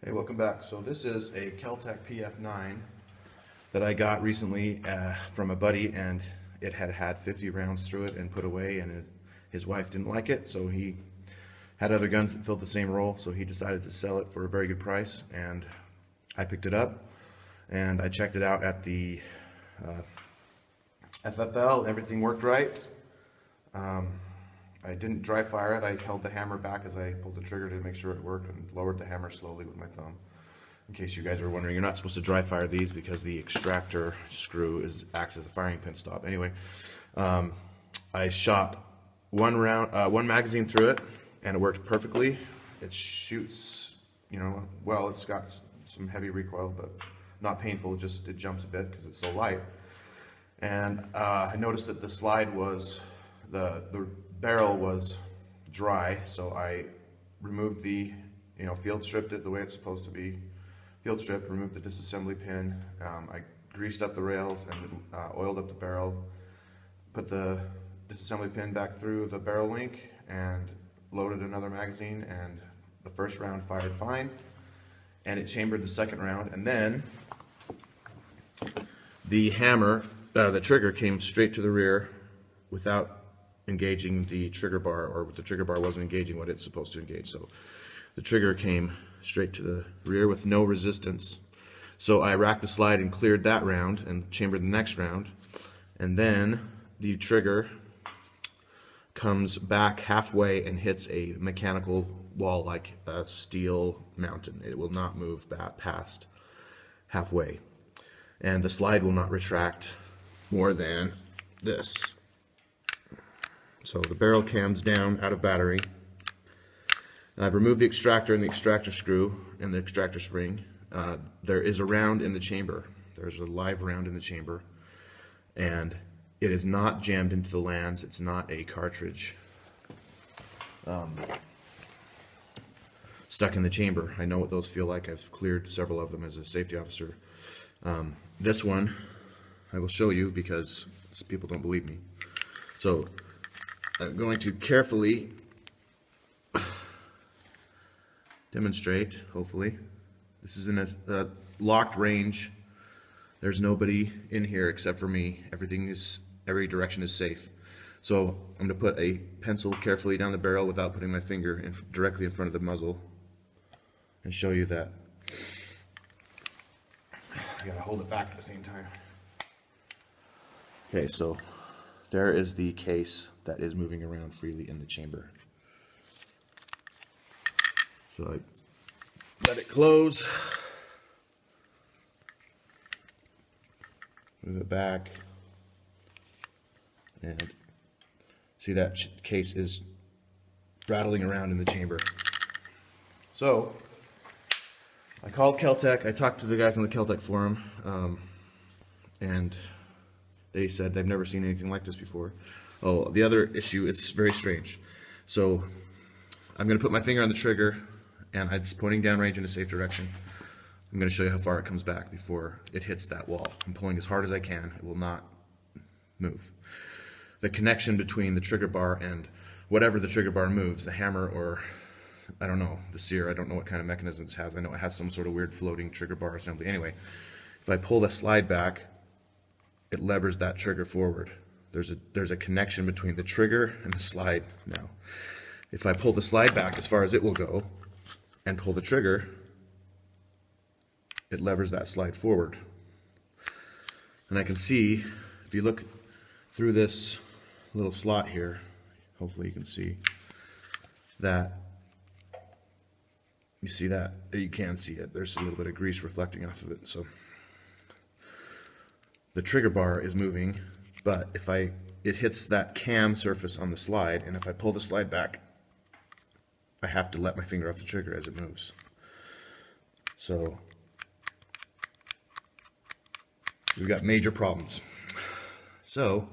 Hey, welcome back. So this is a Kel-Tec PF-9 that I got recently from a buddy, and it had 50 rounds through it and put away, and his wife didn't like it, so he had other guns that filled the same role, so he decided to sell it for a very good price, and I picked it up and I checked it out at the FFL. Everything worked right. I didn't dry fire it. I held the hammer back as I pulled the trigger to make sure it worked, and lowered the hammer slowly with my thumb. In case you guys are wondering, you're not supposed to dry fire these because the extractor screw acts as a firing pin stop. Anyway, I shot one magazine through it, and it worked perfectly. It shoots, well, it's got some heavy recoil, but not painful. Just it jumps a bit because it's so light. And I noticed that the slide was the barrel was dry, so I removed the, field stripped it the way it's supposed to be. Field stripped, removed the disassembly pin. I greased up the rails and oiled up the barrel. Put the disassembly pin back through the barrel link and loaded another magazine, and the first round fired fine, and it chambered the second round, and then the hammer, the trigger came straight to the rear without engaging the trigger bar, or the trigger bar wasn't engaging what it's supposed to engage. So the trigger came straight to the rear with no resistance. So I racked the slide and cleared that round and chambered the next round, and then the trigger comes back halfway and hits a mechanical wall like a steel mountain. It will not move back past halfway, and the slide will not retract more than this. So the barrel cam's down out of battery. I've removed the extractor and the extractor screw and the extractor spring. There is a round in the chamber. There's a live round in the chamber, and it is not jammed into the lands. It's not a cartridge stuck in the chamber. I know what those feel like. I've cleared several of them as a safety officer. This one I will show you because people don't believe me. So I'm going to carefully demonstrate, hopefully. This is in a locked range. There's nobody in here except for me. Every direction is safe. So I'm going to put a pencil carefully down the barrel without putting my finger directly in front of the muzzle, and show you that. I gotta hold it back at the same time. Okay, so there is the case that is moving around freely in the chamber. So I let it close, move it back, and see that case is rattling around in the chamber. So I called Kel-Tec. I talked to the guys on the Kel-Tec forum, and they said they've never seen anything like this before. Oh, the other issue, it's very strange. So I'm going to put my finger on the trigger, and it's pointing downrange in a safe direction. I'm going to show you how far it comes back before it hits that wall. I'm pulling as hard as I can. It will not move. The connection between the trigger bar and whatever the trigger bar moves, the hammer or, I don't know, the sear, I don't know what kind of mechanism this has. I know it has some sort of weird floating trigger bar assembly. Anyway, if I pull the slide back, it levers that trigger forward. There's a connection between the trigger and the slide now. If I pull the slide back as far as it will go and pull the trigger, it levers that slide forward. And I can see, if you look through this little slot here, hopefully you can see that. You see that? You can see it. There's a little bit of grease reflecting off of it. So the trigger bar is moving, but if it hits that cam surface on the slide, and if I pull the slide back, I have to let my finger off the trigger as it moves. So we've got major problems. So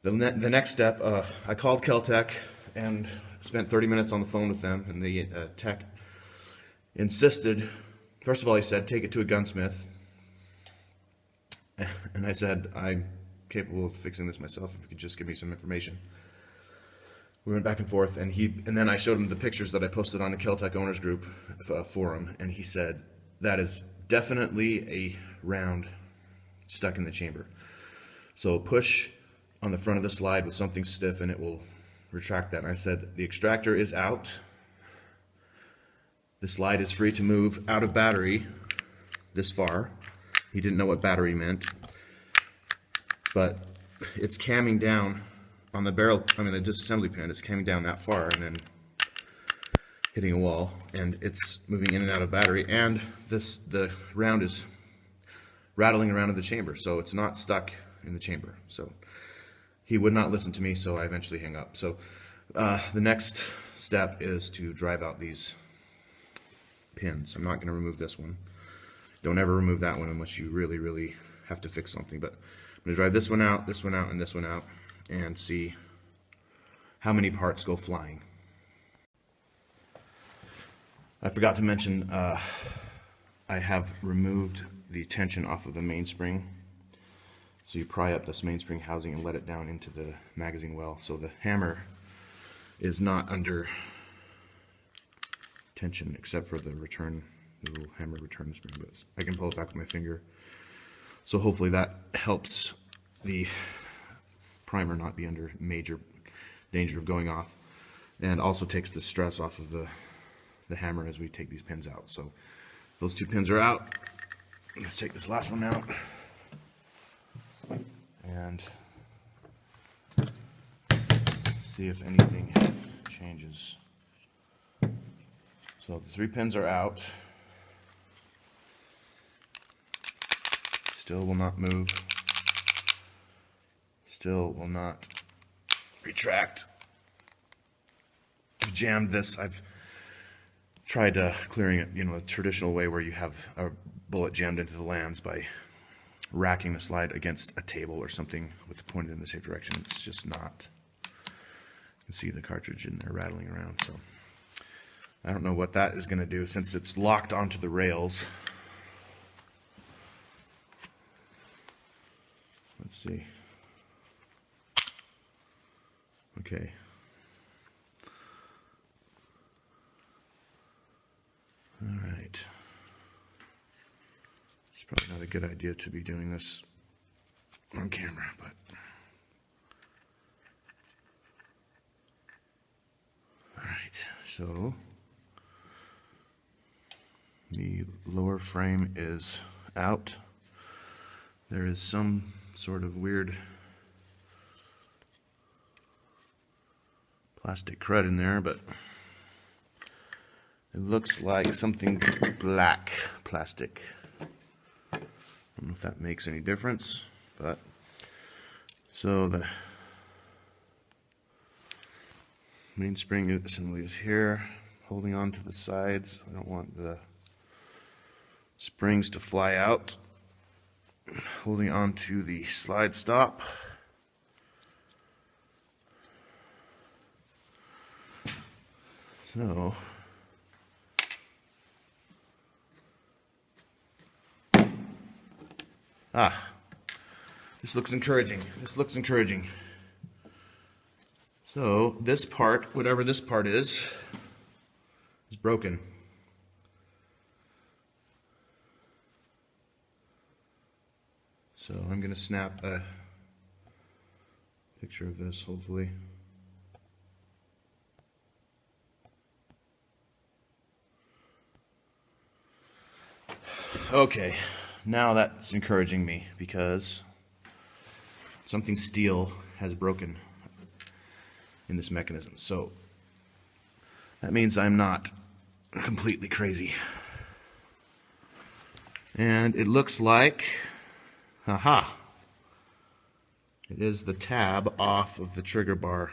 the next step, I called Kel-Tec and spent 30 minutes on the phone with them, and the tech insisted. First of all, he said, take it to a gunsmith. And I said, I'm capable of fixing this myself if you could just give me some information. We went back and forth, and then I showed him the pictures that I posted on the Kel-Tec owners group forum, and he said that is definitely a round stuck in the chamber. So push on the front of the slide with something stiff and it will retract that. And I said the extractor is out. The slide is free to move out of battery this far. He didn't know what battery meant, but it's camming down on the barrel, I mean the disassembly pin, it's camming down that far and then hitting a wall, and it's moving in and out of battery, and the round is rattling around in the chamber, so it's not stuck in the chamber. So he would not listen to me, so I eventually hung up. So the next step is to drive out these pins. I'm not going to remove this one. Don't ever remove that one unless you really, really have to fix something. But I'm going to drive this one out, and this one out, and see how many parts go flying. I forgot to mention I have removed the tension off of the mainspring. So you pry up this mainspring housing and let it down into the magazine well. So the hammer is not under tension except for the little hammer return spring. But I can pull it back with my finger. So hopefully that helps the primer not be under major danger of going off, and also takes the stress off of the hammer as we take these pins out. So those two pins are out. Let's take this last one out and see if anything changes. So the 3 pins are out. Still will not move. Still will not retract. I've jammed this. I've tried clearing it, a traditional way where you have a bullet jammed into the lands by racking the slide against a table or something with it pointed in the safe direction. It's just not. You can see the cartridge in there rattling around. So I don't know what that is going to do since it's locked onto the rails. Let's see. Okay. All right. It's probably not a good idea to be doing this on camera, but all right. So the lower frame is out. There is some sort of weird plastic crud in there, but it looks like something black plastic. I don't know if that makes any difference, but so the mainspring assembly is here, holding on to the sides. I don't want the springs to fly out. Holding on to the slide stop. So this looks encouraging. This looks encouraging. So this part, whatever this part is broken. So I'm going to snap a picture of this, hopefully. Okay, now that's encouraging me because something steel has broken in this mechanism. So that means I'm not completely crazy. And it looks like, aha, it is the tab off of the trigger bar.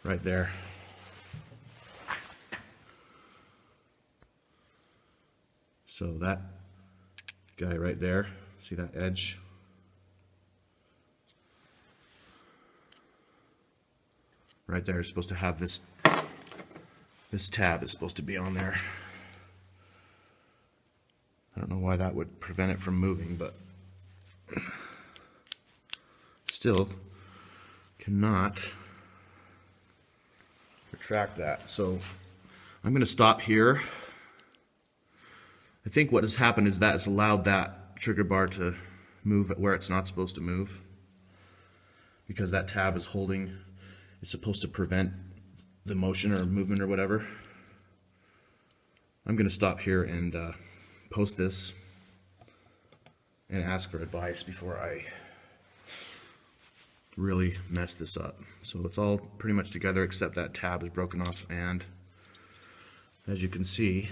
Right there. So that guy right there, see that edge? Right there is supposed to have this tab is supposed to be on there. I don't know why that would prevent it from moving, but still, cannot retract that. So I'm going to stop here. I think what has happened is that has allowed that trigger bar to move where it's not supposed to move, because that tab is holding, it's supposed to prevent the motion or movement or whatever. I'm going to stop here and post this and ask for advice before I really mess this up. So it's all pretty much together except that tab is broken off, and as you can see,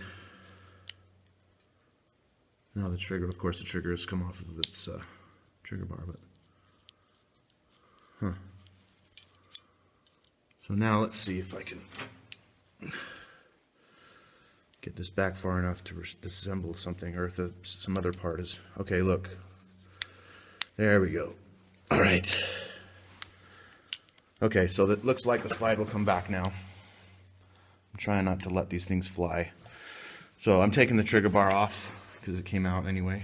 now the trigger, of course the trigger has come off of its trigger bar, but so now let's see if I can get this back far enough to disassemble something, or if some other part is, okay, look, there we go. All right, okay, so that looks like the slide will come back now. I'm trying not to let these things fly. So I'm taking the trigger bar off because it came out anyway.